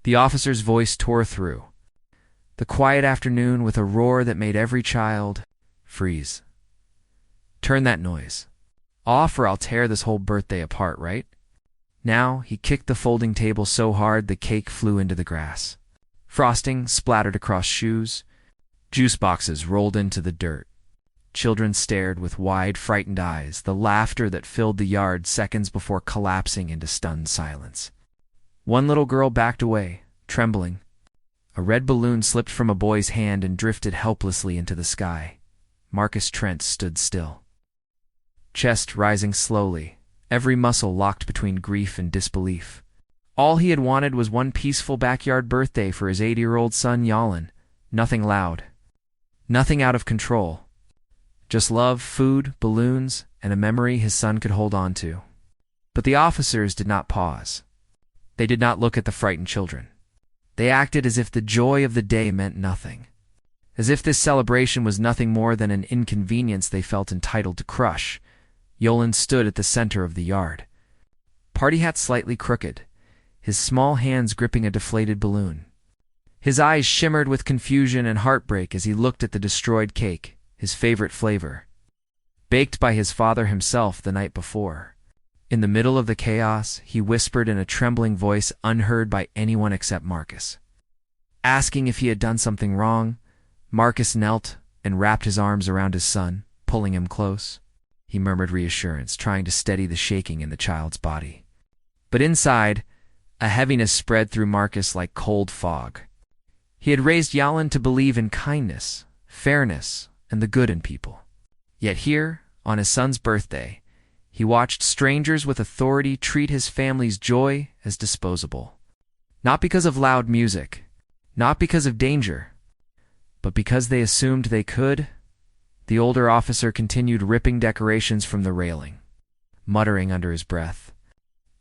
The officer's voice tore through the quiet afternoon with a roar that made every child freeze. "Turn that noise off or I'll tear this whole birthday apart, right?" Now he kicked the folding table so hard the cake flew into the grass. Frosting splattered across shoes. Juice boxes rolled into the dirt. Children stared with wide, frightened eyes, the laughter that filled the yard seconds before collapsing into stunned silence. One little girl backed away, trembling. A red balloon slipped from a boy's hand and drifted helplessly into the sky. Marcus Trent stood still. Chest rising slowly, every muscle locked between grief and disbelief. All he had wanted was one peaceful backyard birthday for his 80-year-old son Yalin. Nothing loud. Nothing out of control. Just love, food, balloons, and a memory his son could hold on to. But the officers did not pause. They did not look at the frightened children. They acted as if the joy of the day meant nothing. As if this celebration was nothing more than an inconvenience they felt entitled to crush. Yolin stood at the center of the yard. Party hat slightly crooked, his small hands gripping a deflated balloon. His eyes shimmered with confusion and heartbreak as he looked at the destroyed cake, his favorite flavor, baked by his father himself the night before. In the middle of the chaos, he whispered in a trembling voice unheard by anyone except Marcus. Asking if he had done something wrong, Marcus knelt and wrapped his arms around his son, pulling him close. He murmured reassurance, trying to steady the shaking in the child's body. But inside, a heaviness spread through Marcus like cold fog. He had raised Yalin to believe in kindness, fairness, and the good in people. Yet here, on his son's birthday, he watched strangers with authority treat his family's joy as disposable. Not because of loud music, not because of danger, but because they assumed they could. The older officer continued ripping decorations from the railing, muttering under his breath.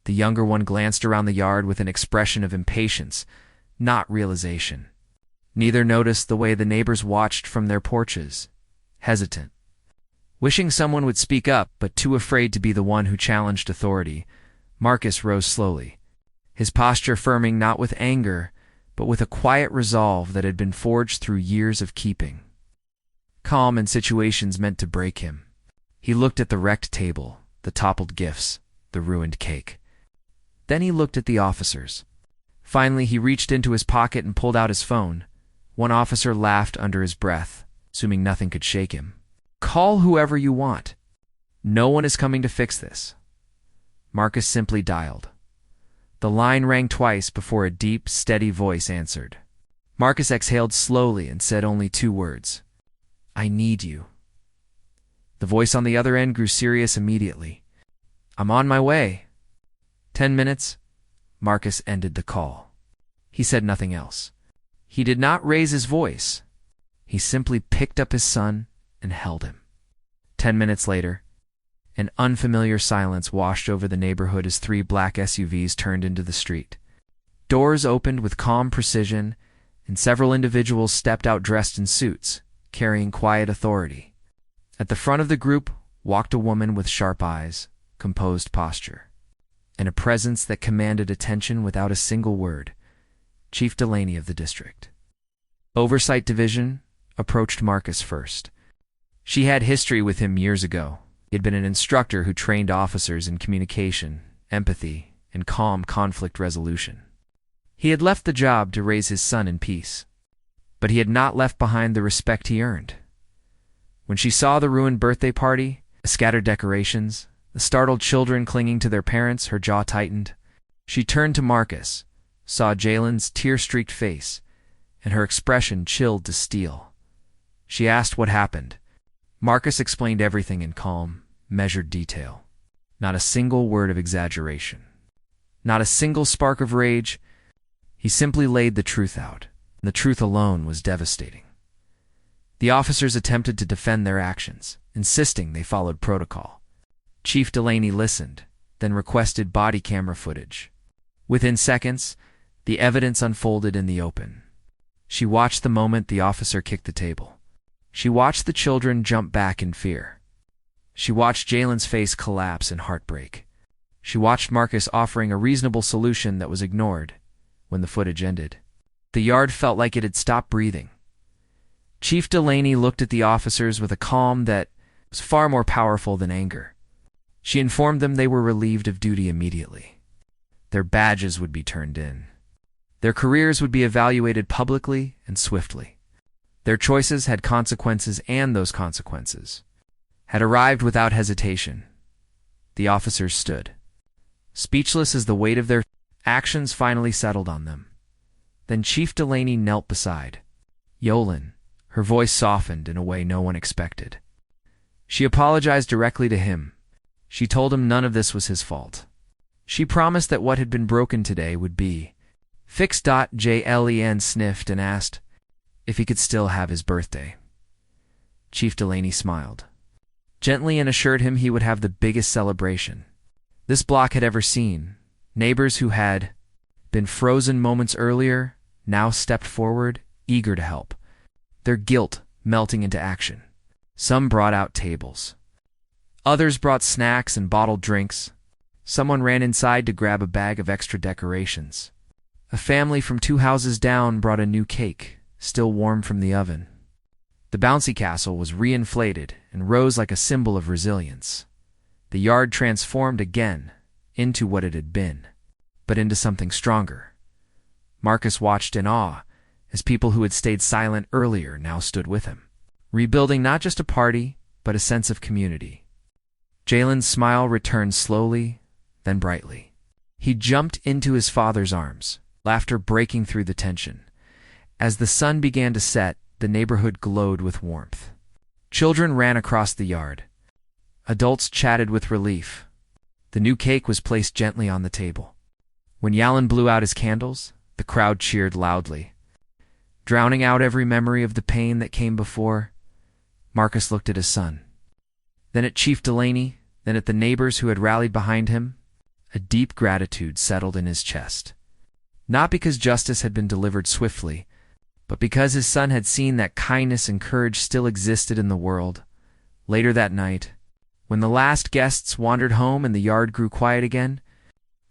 The younger one glanced around the yard with an expression of impatience, not realization. Neither noticed the way the neighbors watched from their porches, hesitant. Wishing someone would speak up, but too afraid to be the one who challenged authority, Marcus rose slowly, his posture firming not with anger, but with a quiet resolve that had been forged through years of keeping. Calm in situations meant to break him. He looked at the wrecked table, the toppled gifts, the ruined cake. Then he looked at the officers. Finally, he reached into his pocket and pulled out his phone. One officer laughed under his breath, assuming nothing could shake him. "Call whoever you want. No one is coming to fix this." Marcus simply dialed. The line rang twice before a deep, steady voice answered. Marcus exhaled slowly and said only 2 words. "I need you." The voice on the other end grew serious immediately. "I'm on my way." 10 minutes. Marcus ended the call. He said nothing else. He did not raise his voice. He simply picked up his son and held him. 10 minutes later, an unfamiliar silence washed over the neighborhood as 3 black SUVs turned into the street. Doors opened with calm precision, and several individuals stepped out dressed in suits, carrying quiet authority. At the front of the group walked a woman with sharp eyes, composed posture, and a presence that commanded attention without a single word. Chief Delaney of the district. Oversight Division approached Marcus first. She had history with him years ago. He had been an instructor who trained officers in communication, empathy, and calm conflict resolution. He had left the job to raise his son in peace, but he had not left behind the respect he earned. When she saw the ruined birthday party, the scattered decorations, the startled children clinging to their parents, her jaw tightened. She turned to Marcus, saw Jalen's tear-streaked face, and her expression chilled to steel. She asked what happened. Marcus explained everything in calm, measured detail. Not a single word of exaggeration. Not a single spark of rage. He simply laid the truth out. The truth alone was devastating. The officers attempted to defend their actions, insisting they followed protocol. Chief Delaney listened, then requested body camera footage. Within seconds, the evidence unfolded in the open. She watched the moment the officer kicked the table. She watched the children jump back in fear. She watched Jalen's face collapse in heartbreak. She watched Marcus offering a reasonable solution that was ignored. when the footage ended. The yard felt like it had stopped breathing. Chief Delaney looked at the officers with a calm that was far more powerful than anger. She informed them they were relieved of duty immediately. Their badges would be turned in. Their careers would be evaluated publicly and swiftly. Their choices had consequences, and those consequences had arrived without hesitation. The officers stood, speechless as the weight of their actions finally settled on them. Then Chief Delaney knelt beside Yolan. Her voice softened in a way no one expected. She apologized directly to him. She told him none of this was his fault. She promised that what had been broken today would be fixed. Jlen sniffed and asked if he could still have his birthday. Chief Delaney smiled gently and assured him he would have the biggest celebration this block had ever seen. Neighbors who had been frozen moments earlier now stepped forward, eager to help, their guilt melting into action. Some brought out tables. Others brought snacks and bottled drinks. Someone ran inside to grab a bag of extra decorations. A family from 2 houses down brought a new cake, still warm from the oven. The bouncy castle was reinflated and rose like a symbol of resilience. The yard transformed again into what it had been, but into something stronger. Marcus watched in awe as people who had stayed silent earlier now stood with him, rebuilding not just a party, but a sense of community. Jalen's smile returned slowly, then brightly. He jumped into his father's arms, laughter breaking through the tension. As the sun began to set, the neighborhood glowed with warmth. Children ran across the yard. Adults chatted with relief. The new cake was placed gently on the table. When Yalan blew out his candles, the crowd cheered loudly. Drowning out every memory of the pain that came before, Marcus looked at his son, then at Chief Delaney, then at the neighbors who had rallied behind him. A deep gratitude settled in his chest. Not because justice had been delivered swiftly, but because his son had seen that kindness and courage still existed in the world. Later that night, when the last guests wandered home and the yard grew quiet again,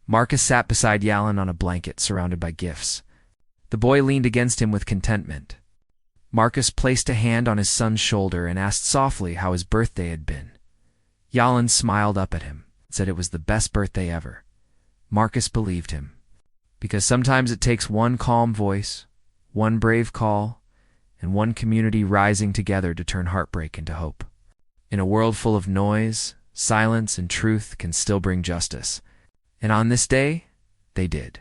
Marcus sat beside Yalan on a blanket surrounded by gifts. The boy leaned against him with contentment. Marcus placed a hand on his son's shoulder and asked softly how his birthday had been. Yalan smiled up at him and said it was the best birthday ever. Marcus believed him, because sometimes it takes one calm voice, one brave call, and one community rising together to turn heartbreak into hope. In a world full of noise, silence and truth can still bring justice. And on this day, they did.